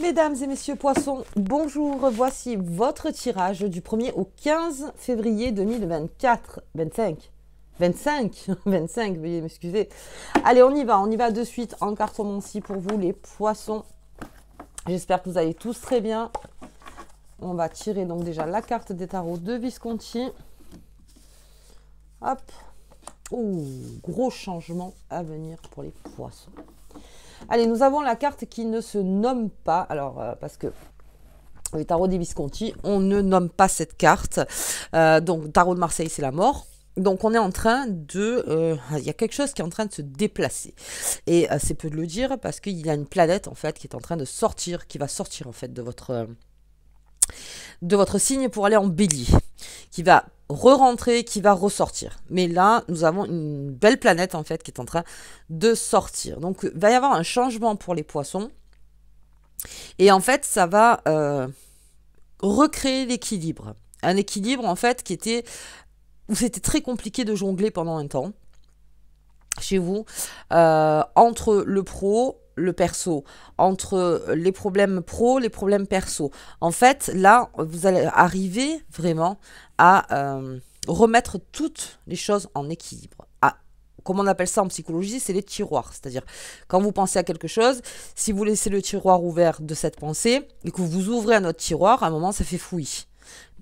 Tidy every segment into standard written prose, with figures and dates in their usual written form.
Mesdames et messieurs poissons, bonjour, voici votre tirage du 1er au 15 février 2024. 25, veuillez m'excuser. Allez, on y va de suite en cartomancie pour vous les poissons. J'espère que vous allez tous très bien. On va tirer donc déjà la carte des tarots de Visconti. Hop. Ouh, gros changement à venir pour les poissons. Allez, nous avons la carte qui ne se nomme pas. Alors, parce que les tarots des Visconti, on ne nomme pas cette carte. Donc, tarot de Marseille, c'est la mort. Donc, on est en train de... il y a quelque chose qui est en train de se déplacer. Et c'est peu de le dire parce qu'il y a une planète, en fait, qui est en train de sortir, qui va sortir, en fait, de votre signe pour aller en bélier. Qui va re-rentrer, qui va ressortir. Mais là, nous avons une belle planète, en fait, qui est en train de sortir. Donc, il va y avoir un changement pour les poissons. Et en fait, ça va recréer l'équilibre. Un équilibre, en fait, où c'était très compliqué de jongler pendant un temps, chez vous, entre le pro, le perso, entre les problèmes pro, les problèmes perso. En fait, là, vous allez arriver vraiment à remettre toutes les choses en équilibre. Comme on appelle ça en psychologie, c'est les tiroirs. C'est-à-dire, quand vous pensez à quelque chose, si vous laissez le tiroir ouvert de cette pensée et que vous ouvrez un autre tiroir, à un moment, ça fait fouillis.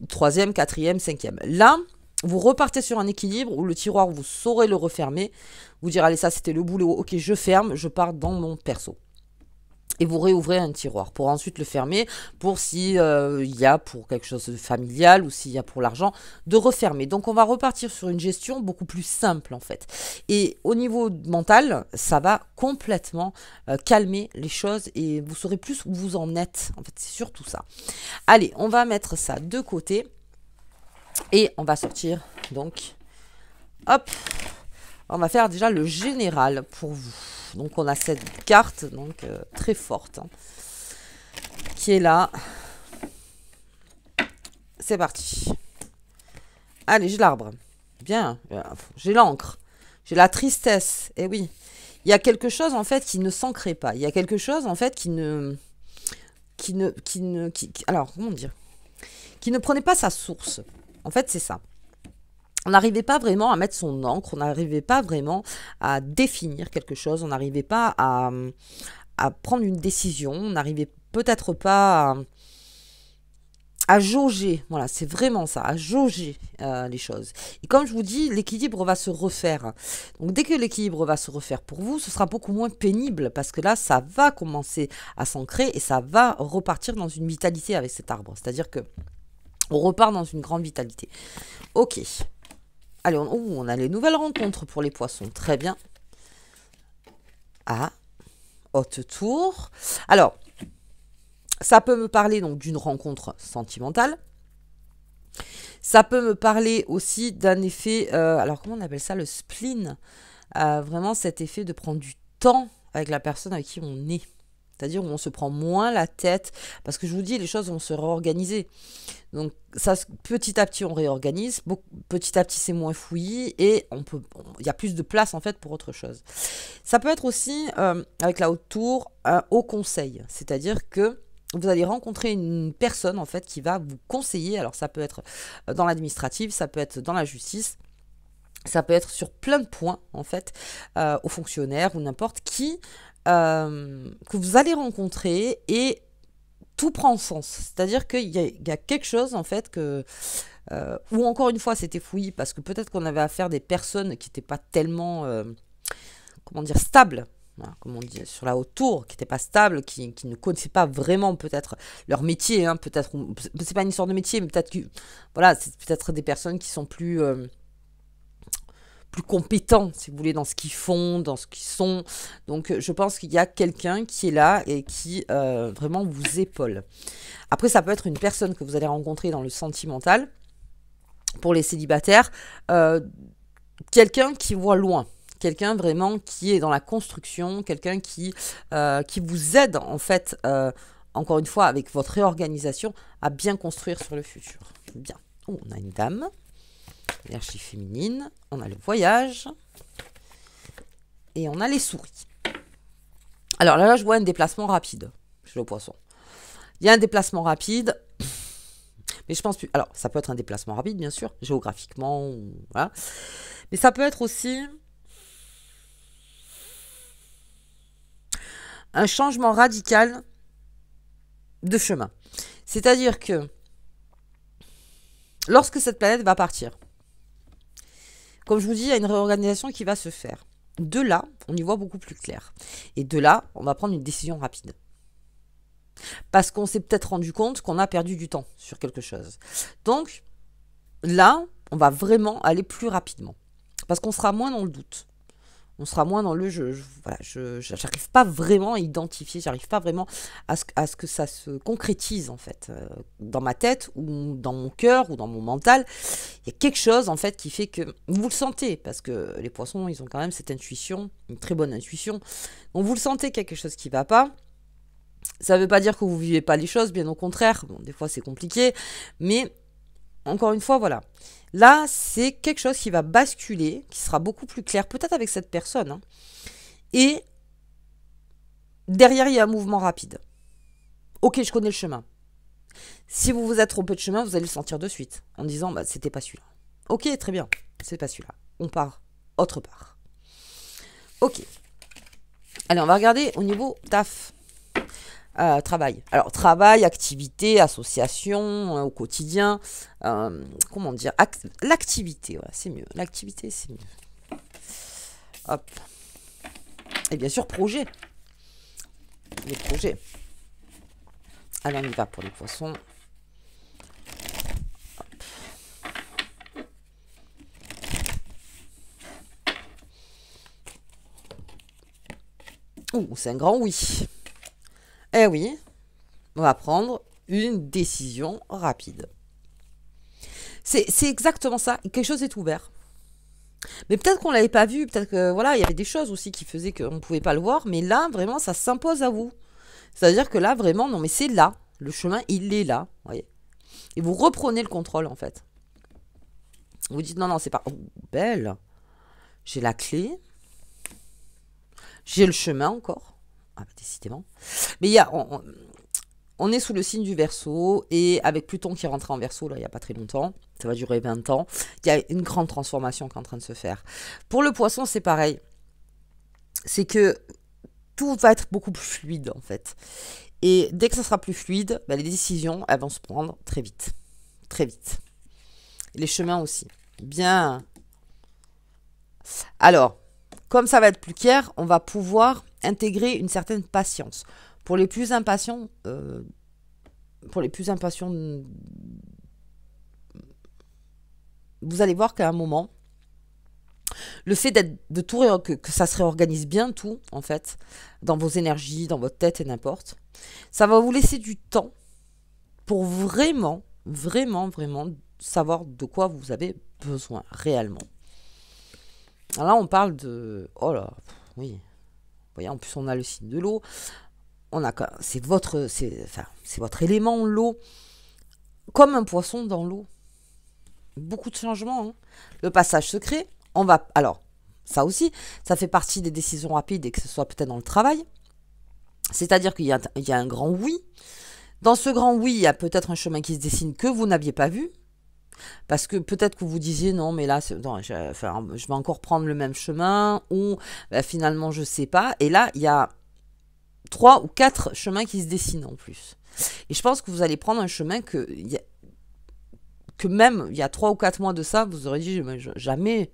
Troisième, quatrième, cinquième. Là, vous repartez sur un équilibre où le tiroir, vous saurez le refermer. Vous dire, allez, ça c'était le boulot, ok, je ferme, je pars dans mon perso. Et vous réouvrez un tiroir pour ensuite le fermer, pour s'il y a pour quelque chose de familial ou s'il y a pour l'argent, de refermer. Donc on va repartir sur une gestion beaucoup plus simple en fait. Et au niveau mental, ça va complètement calmer les choses et vous saurez plus où vous en êtes. En fait, c'est surtout ça. Allez, on va mettre ça de côté et on va sortir donc, hop, on va faire déjà le général pour vous. Donc on a cette carte donc très forte hein, qui est là. C'est parti. Allez, j'ai l'arbre. Bien. J'ai l'encre. J'ai la tristesse. Eh oui. Il y a quelque chose en fait qui ne s'ancrait pas. Il y a quelque chose en fait alors comment dire, qui ne prenait pas sa source. En fait, c'est ça. On n'arrivait pas vraiment à mettre son encre, on n'arrivait pas vraiment à définir quelque chose, on n'arrivait pas à prendre une décision, on n'arrivait peut-être pas à jauger, voilà, c'est vraiment ça, à jauger les choses. Et comme je vous dis, l'équilibre va se refaire. Donc dès que l'équilibre va se refaire pour vous, ce sera beaucoup moins pénible parce que là, ça va commencer à s'ancrer et ça va repartir dans une vitalité avec cet arbre. C'est-à-dire que on repart dans une grande vitalité. Ok. Allez, on a les nouvelles rencontres pour les poissons. Très bien. Ah, haute tour. Alors, ça peut me parler donc d'une rencontre sentimentale. Ça peut me parler aussi d'un effet, alors comment on appelle ça, le spleen. Vraiment cet effet de prendre du temps avec la personne avec qui on est. C'est-à-dire où on se prend moins la tête, parce que je vous dis, les choses vont se réorganiser. Donc ça, petit à petit, on réorganise, petit à petit, c'est moins fouillis, et il y a plus de place, en fait, pour autre chose. Ça peut être aussi, avec la haute tour, un haut conseil. C'est-à-dire que vous allez rencontrer une personne, en fait, qui va vous conseiller. Alors ça peut être dans l'administratif, ça peut être dans la justice, ça peut être sur plein de points, en fait, aux fonctionnaires ou n'importe qui, que vous allez rencontrer et tout prend sens. C'est-à-dire qu'il y a quelque chose en fait où encore une fois c'était fouillis parce que peut-être qu'on avait affaire à des personnes qui n'étaient pas tellement comment dire stables. Voilà, comme on dit sur la haute tour, qui n'étaient pas stables, qui ne connaissaient pas vraiment peut-être leur métier, hein, peut-être c'est pas une histoire de métier, mais peut-être que voilà, c'est peut-être des personnes qui sont plus compétents, si vous voulez, dans ce qu'ils font, dans ce qu'ils sont. Donc, je pense qu'il y a quelqu'un qui est là et qui vraiment vous épaule. Après, ça peut être une personne que vous allez rencontrer dans le sentimental. Pour les célibataires, quelqu'un qui voit loin. Quelqu'un vraiment qui est dans la construction, quelqu'un qui vous aide, en fait, encore une fois, avec votre réorganisation, à bien construire sur le futur. Bien. Oh, on a une dame. L'énergie féminine, on a le voyage et on a les souris. Alors là, je vois un déplacement rapide chez le poisson. Il y a un déplacement rapide, mais je pense plus. Alors, ça peut être un déplacement rapide, bien sûr, géographiquement, voilà. Mais ça peut être aussi un changement radical de chemin. C'est-à-dire que lorsque cette planète va partir, comme je vous dis, il y a une réorganisation qui va se faire. De là, on y voit beaucoup plus clair. Et de là, on va prendre une décision rapide. Parce qu'on s'est peut-être rendu compte qu'on a perdu du temps sur quelque chose. Donc, là, on va vraiment aller plus rapidement. Parce qu'on sera moins dans le doute. On sera moins dans le voilà, j'arrive pas vraiment à identifier, j'arrive pas vraiment à ce que ça se concrétise en fait dans ma tête ou dans mon cœur ou dans mon mental. Il y a quelque chose en fait qui fait que vous le sentez, parce que les poissons ils ont quand même cette intuition, une très bonne intuition. Donc vous le sentez, quelque chose qui va pas. Ça veut pas dire que vous vivez pas les choses, bien au contraire. Bon, des fois c'est compliqué, mais encore une fois, voilà. Là, c'est quelque chose qui va basculer, qui sera beaucoup plus clair, peut-être avec cette personne. Hein. Et derrière, il y a un mouvement rapide. Ok, je connais le chemin. Si vous vous êtes trompé de chemin, vous allez le sentir de suite, en disant, bah, c'était pas celui-là. Ok, très bien, c'est pas celui-là. On part autre part. Ok. Allez, on va regarder au niveau taf. Travail. Alors, travail, activité, association, au quotidien. Comment dire, l'activité, voilà, c'est mieux. L'activité, c'est mieux. Hop. Et bien sûr, projet. Les projets. Allez, on y va pour les poissons. Ouh, c'est un grand oui. Eh oui, on va prendre une décision rapide. C'est exactement ça. Quelque chose est ouvert. Mais peut-être qu'on ne l'avait pas vu, peut-être que voilà, il y avait des choses aussi qui faisaient qu'on ne pouvait pas le voir, mais là, vraiment, ça s'impose à vous. C'est-à-dire que là, vraiment, non, mais c'est là. Le chemin, il est là. Voyez. Et vous reprenez le contrôle, en fait. Vous dites, non, non, c'est pas... Oh, belle. J'ai la clé. J'ai le chemin encore. Ah, bah, décidément. Mais il y a... On est sous le signe du Verseau, et avec Pluton qui est rentré en Verseau, là, il n'y a pas très longtemps, ça va durer 20 ans, il y a une grande transformation qui est en train de se faire. Pour le Poisson, c'est pareil. C'est que tout va être beaucoup plus fluide, en fait. Et dès que ça sera plus fluide, bah, les décisions, elles vont se prendre très vite. Très vite. Et les chemins aussi. Bien. Alors, comme ça va être plus clair, on va pouvoir intégrer une certaine patience. Pour les plus impatients, vous allez voir qu'à un moment, le fait de tout que ça se réorganise bien tout, en fait, dans vos énergies, dans votre tête et n'importe, ça va vous laisser du temps pour vraiment, vraiment, vraiment savoir de quoi vous avez besoin réellement. Alors là, on parle de... Oh là, oui. Vous voyez, en plus, on a le signe de l'eau. C'est votre élément, l'eau, comme un poisson dans l'eau. Beaucoup de changements. Hein. Le passage secret, alors, ça aussi, ça fait partie des décisions rapides, et que ce soit peut-être dans le travail. C'est-à-dire qu'il y a un grand oui. Dans ce grand oui, il y a peut-être un chemin qui se dessine que vous n'aviez pas vu. Parce que peut-être que vous disiez non, mais là, je vais encore prendre le même chemin, ou finalement, je ne sais pas. Et là, il y a 3 ou 4 chemins qui se dessinent en plus. Et je pense que vous allez prendre un chemin que même il y a 3 ou 4 mois de ça, vous aurez dit jamais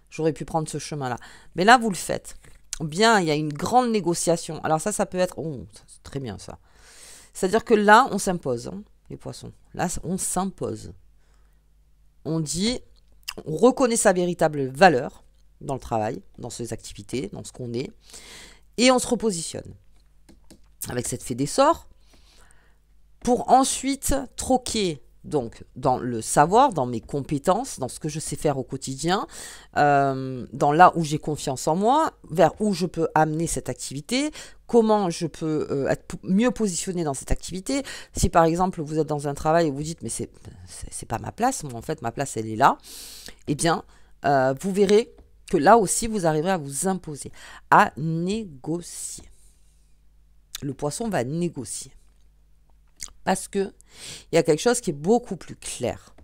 j'aurais pu prendre ce chemin-là. Mais là, vous le faites. Bien, il y a une grande négociation. Alors ça peut être... Oh, c'est très bien ça. C'est-à-dire que là, on s'impose, hein, les poissons. Là, on s'impose. On dit, on reconnaît sa véritable valeur dans le travail, dans ses activités, dans ce qu'on est, et on se repositionne avec cette fée des sorts pour ensuite troquer donc dans le savoir, dans mes compétences, dans ce que je sais faire au quotidien, dans là où j'ai confiance en moi, vers où je peux amener cette activité, comment je peux être mieux positionné dans cette activité. Si par exemple vous êtes dans un travail et vous dites mais c'est pas ma place, moi en fait ma place elle est là, eh bien vous verrez que là aussi vous arriverez à vous imposer, à négocier. Le poisson va négocier. Parce que il y a quelque chose qui est beaucoup plus clair.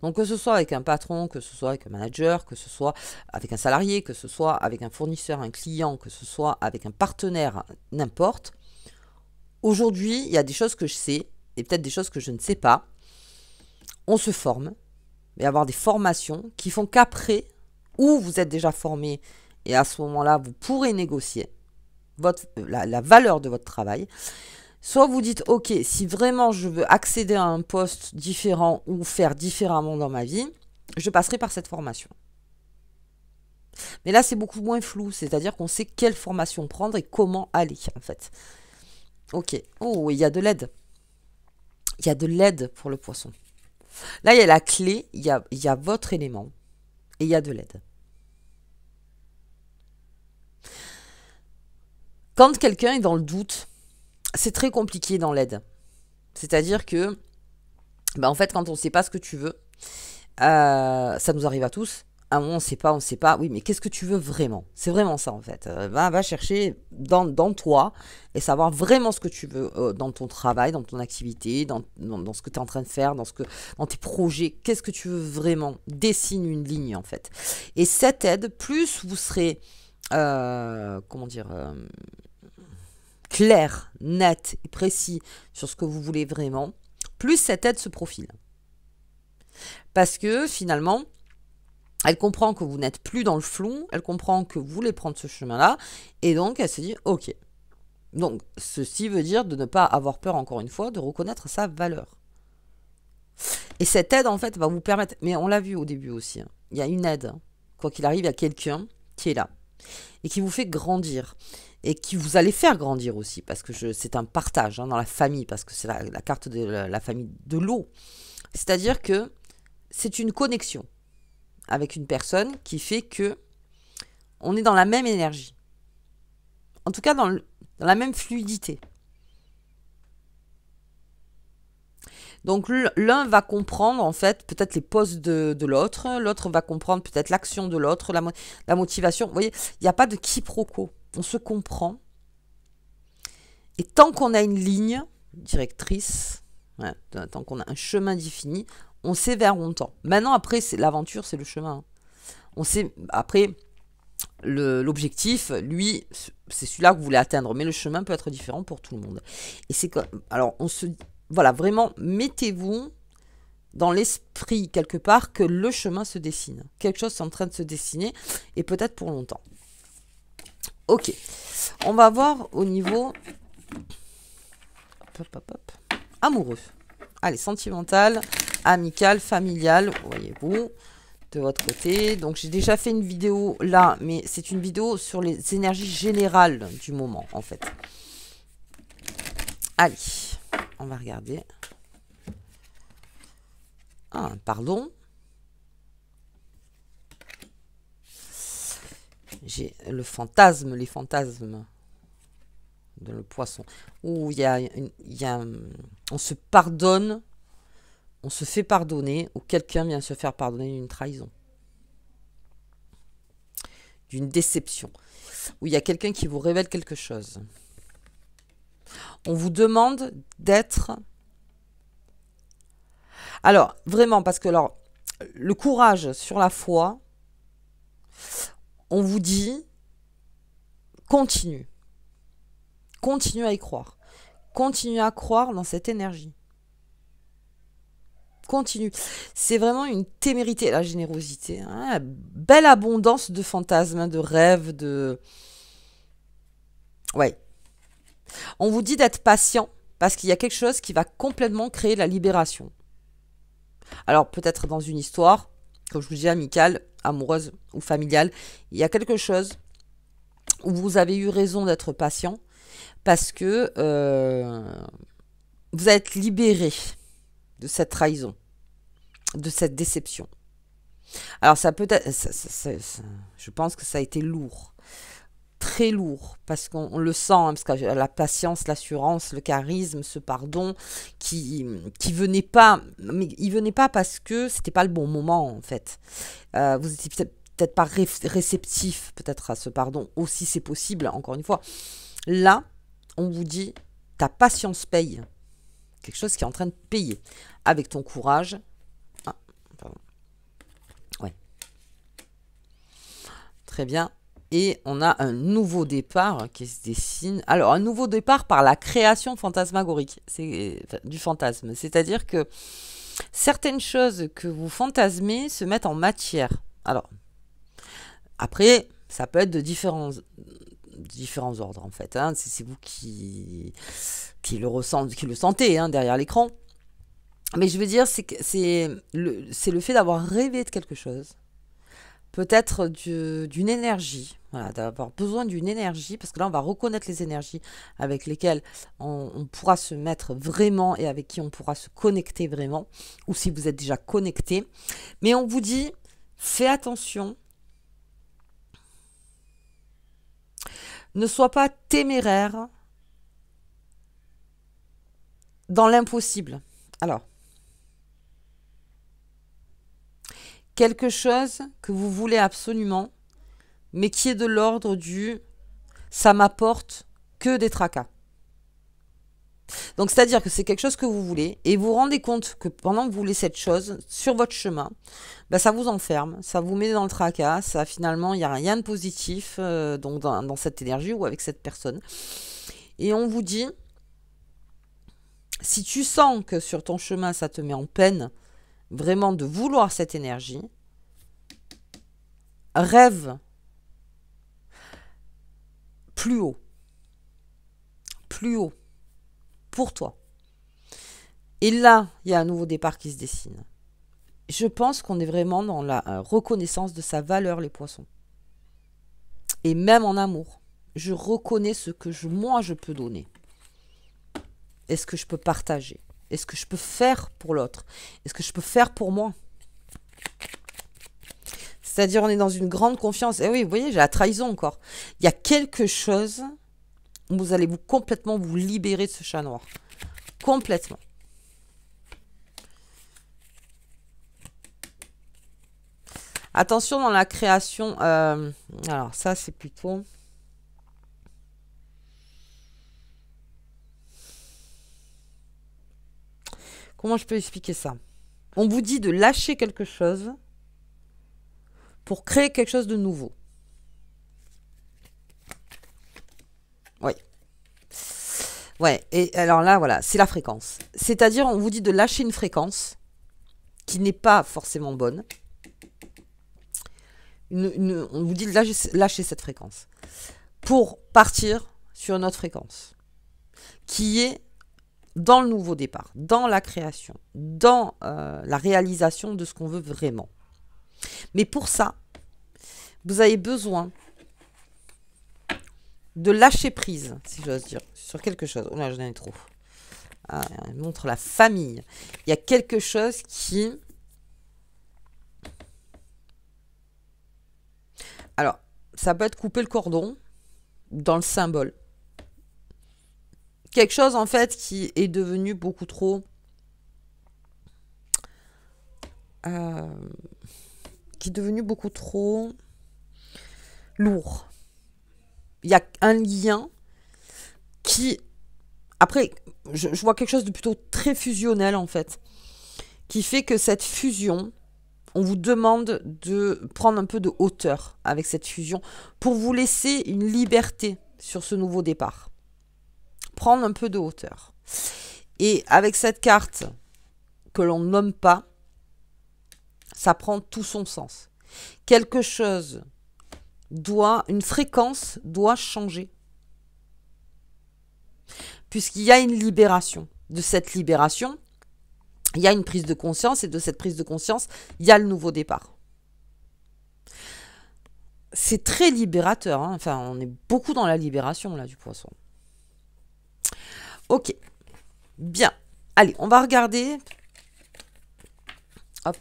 Donc que ce soit avec un patron, que ce soit avec un manager, que ce soit avec un salarié, que ce soit avec un fournisseur, un client, que ce soit avec un partenaire, n'importe. Aujourd'hui, il y a des choses que je sais et peut-être des choses que je ne sais pas. On se forme, et avoir des formations qui font qu'après, ou vous êtes déjà formé et à ce moment-là, vous pourrez négocier la valeur de votre travail. Soit vous dites, ok, si vraiment je veux accéder à un poste différent ou faire différemment dans ma vie, je passerai par cette formation. Mais là, c'est beaucoup moins flou, c'est-à-dire qu'on sait quelle formation prendre et comment aller, en fait. Ok. Oh, il y a de l'aide. Il y a de l'aide pour le poisson. Là, il y a la clé, il y a votre élément et il y a de l'aide. Quand quelqu'un est dans le doute, c'est très compliqué dans l'aide. C'est-à-dire que, en fait, quand on ne sait pas ce que tu veux, ça nous arrive à tous. À un moment, on ne sait pas. Oui, mais qu'est-ce que tu veux vraiment? C'est vraiment ça, en fait. Va chercher dans toi et savoir vraiment ce que tu veux dans ton travail, dans ton activité, dans ce que tu es en train de faire, dans tes projets. Qu'est-ce que tu veux vraiment? Dessine une ligne, en fait. Et cette aide, plus vous serez, clair, net et précis sur ce que vous voulez vraiment, plus cette aide se profile. Parce que finalement, elle comprend que vous n'êtes plus dans le flou, elle comprend que vous voulez prendre ce chemin-là, et donc elle se dit, ok. Donc, ceci veut dire de ne pas avoir peur, encore une fois, de reconnaître sa valeur. Et cette aide, en fait, va vous permettre, mais on l'a vu au début aussi, hein, il y a une aide, quoi qu'il arrive, il y a quelqu'un qui est là, et qui vous fait grandir, et qui vous allez faire grandir aussi, parce que c'est un partage dans la famille, parce que c'est la carte de la famille de l'eau. C'est-à-dire que c'est une connexion avec une personne qui fait que on est dans la même énergie. En tout cas, dans la même fluidité. Donc l'un va comprendre en fait peut-être les poses de l'autre, l'autre va comprendre peut-être l'action de l'autre, la motivation. Vous voyez, il n'y a pas de quiproquo. On se comprend. Et tant qu'on a une ligne directrice, tant qu'on a un chemin défini, on sait vers où on tend. Maintenant, après, l'aventure, c'est le chemin. On sait, après, l'objectif, lui, c'est celui-là que vous voulez atteindre, mais le chemin peut être différent pour tout le monde. Et c'est comme, alors, voilà, vraiment, mettez-vous dans l'esprit quelque part que le chemin se dessine. Quelque chose est en train de se dessiner, et peut-être pour longtemps. Ok, on va voir au niveau amoureux. Allez, sentimental, amical, familial, voyez-vous, de votre côté. Donc j'ai déjà fait une vidéo là, mais c'est une vidéo sur les énergies générales du moment, en fait. Allez, on va regarder. Ah, pardon. J'ai le fantasme, les fantasmes de le poisson. Où on se pardonne, on se fait pardonner, ou quelqu'un vient se faire pardonner d'une trahison, d'une déception, où il y a quelqu'un qui vous révèle quelque chose. On vous demande d'être... Alors, vraiment, parce que le courage sur la foi, on vous dit, continue. Continue à y croire. Continue à croire dans cette énergie. Continue. C'est vraiment une témérité, la générosité. Hein, belle abondance de fantasmes, de rêves, de... Ouais. On vous dit d'être patient parce qu'il y a quelque chose qui va complètement créer la libération. Alors, peut-être dans une histoire, comme je vous dis, amicale, amoureuse ou familiale, il y a quelque chose où vous avez eu raison d'être patient parce que vous êtes libéré de cette trahison, de cette déception. Alors, ça peut être... je pense que ça a été lourd. Très lourd, parce qu'on le sent, hein, parce que la patience, l'assurance, le charisme, ce pardon, qui venait pas, mais il venait pas parce que c'était pas le bon moment, en fait. Vous étiez peut-être pas réceptif, peut-être, à ce pardon, aussi c'est possible, encore une fois. Là, on vous dit, ta patience paye. quelque chose qui est en train de payer. Avec ton courage. Ah, pardon. Ouais. Très bien. Et on a un nouveau départ qui se dessine. Alors, un nouveau départ par la création fantasmagorique du fantasme. C'est-à-dire que certaines choses que vous fantasmez se mettent en matière. Alors, après, ça peut être de différents ordres, en fait. Hein. C'est vous qui le sentez hein, derrière l'écran. Mais je veux dire, c'est le fait d'avoir rêvé de quelque chose. Peut-être d'une énergie, voilà, d'avoir besoin d'une énergie, parce que là, on va reconnaître les énergies avec lesquelles on pourra se mettre vraiment et avec qui on pourra se connecter vraiment, ou si vous êtes déjà connecté. Mais on vous dit, fais attention, ne sois pas téméraire dans l'impossible. Alors, quelque chose que vous voulez absolument, mais qui est de l'ordre du « ça m'apporte que des tracas ». Donc, c'est-à-dire que c'est quelque chose que vous voulez, et vous vous rendez compte que pendant que vous voulez cette chose, sur votre chemin, ben, ça vous enferme, ça vous met dans le tracas, ça finalement, il n'y a rien de positif donc dans cette énergie ou avec cette personne. Et on vous dit, si tu sens que sur ton chemin, ça te met en peine, vraiment de vouloir cette énergie, rêve plus haut, pour toi. Et là, il y a un nouveau départ qui se dessine. Je pense qu'on est vraiment dans la reconnaissance de sa valeur, les poissons. Et même en amour, je reconnais ce que moi je peux donner. Est-ce que je peux partager? Est-ce que je peux faire pour l'autre? Est-ce que je peux faire pour moi? C'est-à-dire, on est dans une grande confiance. Et oui, vous voyez, j'ai la trahison encore. Il y a quelque chose où vous allez complètement vous libérer de ce chat noir. Complètement. Attention dans la création. Alors, ça, c'est plutôt... Comment je peux expliquer ça? On vous dit de lâcher quelque chose pour créer quelque chose de nouveau. Oui. Ouais, et alors là, voilà, c'est la fréquence. C'est-à-dire, on vous dit de lâcher une fréquence qui n'est pas forcément bonne. On vous dit de lâcher cette fréquence pour partir sur une autre fréquence qui est dans le nouveau départ, dans la création, dans la réalisation de ce qu'on veut vraiment. Mais pour ça, vous avez besoin de lâcher prise, si j'ose dire, sur quelque chose. Oh là, j'en ai trop. Ah, il montre la famille. Il y a quelque chose qui... Alors, ça peut être couper le cordon dans le symbole. Quelque chose, en fait, qui est devenu beaucoup trop... qui est devenu beaucoup trop lourd. Il y a un lien qui... Après, je vois quelque chose de plutôt très fusionnel, en fait, qui fait que cette fusion, on vous demande de prendre un peu de hauteur avec cette fusion pour vous laisser une liberté sur ce nouveau départ. Prendre un peu de hauteur. Et avec cette carte que l'on ne nomme pas, ça prend tout son sens. Quelque chose une fréquence doit changer. Puisqu'il y a une libération. De cette libération, il y a une prise de conscience, et de cette prise de conscience, il y a le nouveau départ. C'est très libérateur, hein. Enfin, on est beaucoup dans la libération, là, du poisson. Ok. Bien. Allez, on va regarder. Hop.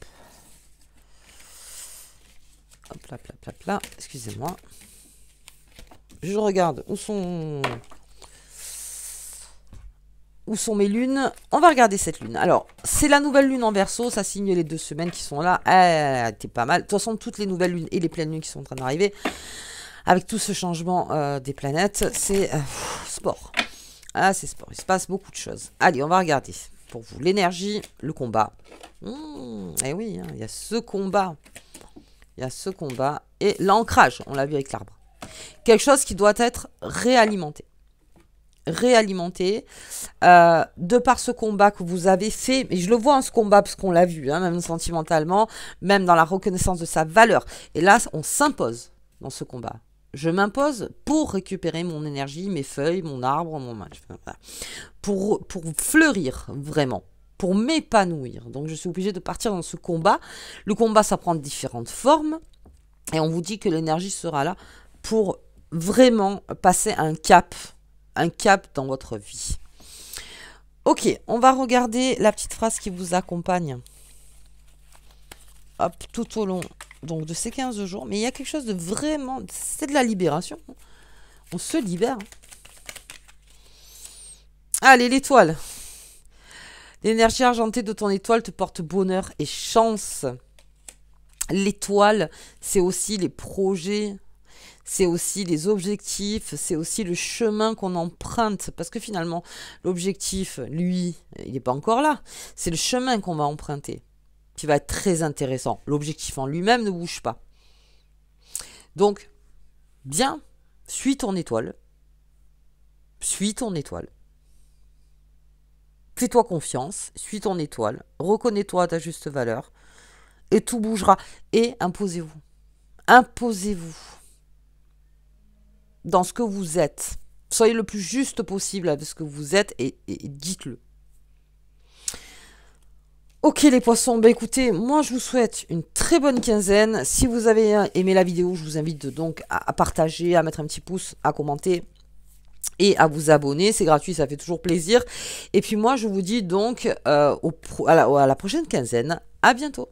Hop là, là. Excusez-moi. Je regarde où sont mes lunes. On va regarder cette lune. Alors, c'est la nouvelle lune en Verseau. Ça signe les 2 semaines qui sont là. T'es pas mal. De toute façon, toutes les nouvelles lunes et les pleines lunes qui sont en train d'arriver, avec tout ce changement des planètes, c'est sport. Ah, c'est sport. Il se passe beaucoup de choses. Allez, on va regarder. pour vous. L'énergie, le combat. Eh oui, hein, il y a ce combat. Il y a ce combat. Et l'ancrage, on l'a vu avec l'arbre. Quelque chose qui doit être réalimenté. Réalimenté. De par ce combat que vous avez fait. Et je le vois en ce combat parce qu'on l'a vu, hein, même sentimentalement, même dans la reconnaissance de sa valeur. Et là, on s'impose dans ce combat. Je m'impose pour récupérer mon énergie, mes feuilles, mon arbre, pour fleurir vraiment, pour m'épanouir. Donc je suis obligée de partir dans ce combat. Le combat, ça prend différentes formes. Et on vous dit que l'énergie sera là pour vraiment passer un cap dans votre vie. Ok, on va regarder la petite phrase qui vous accompagne. Hop, tout au long donc de ces 15 jours. Mais il y a quelque chose de vraiment... C'est de la libération. On se libère. Allez, l'étoile. L'énergie argentée de ton étoile te porte bonheur et chance. L'étoile, c'est aussi les projets, c'est aussi les objectifs, c'est aussi le chemin qu'on emprunte. Parce que finalement, l'objectif, lui, il n'est pas encore là. C'est le chemin qu'on va emprunter qui va être très intéressant. L'objectif en lui-même ne bouge pas. Donc, bien, suis ton étoile. Suis ton étoile. Fais-toi confiance, suis ton étoile, reconnais-toi à ta juste valeur, et tout bougera. Et imposez-vous. Imposez-vous dans ce que vous êtes. Soyez le plus juste possible avec ce que vous êtes et dites-le. Ok les poissons, bah écoutez, moi je vous souhaite une très bonne quinzaine. Si vous avez aimé la vidéo, je vous invite donc à partager, à mettre un petit pouce, à commenter et à vous abonner. C'est gratuit, ça fait toujours plaisir. Et puis moi je vous dis donc à la prochaine quinzaine. À bientôt.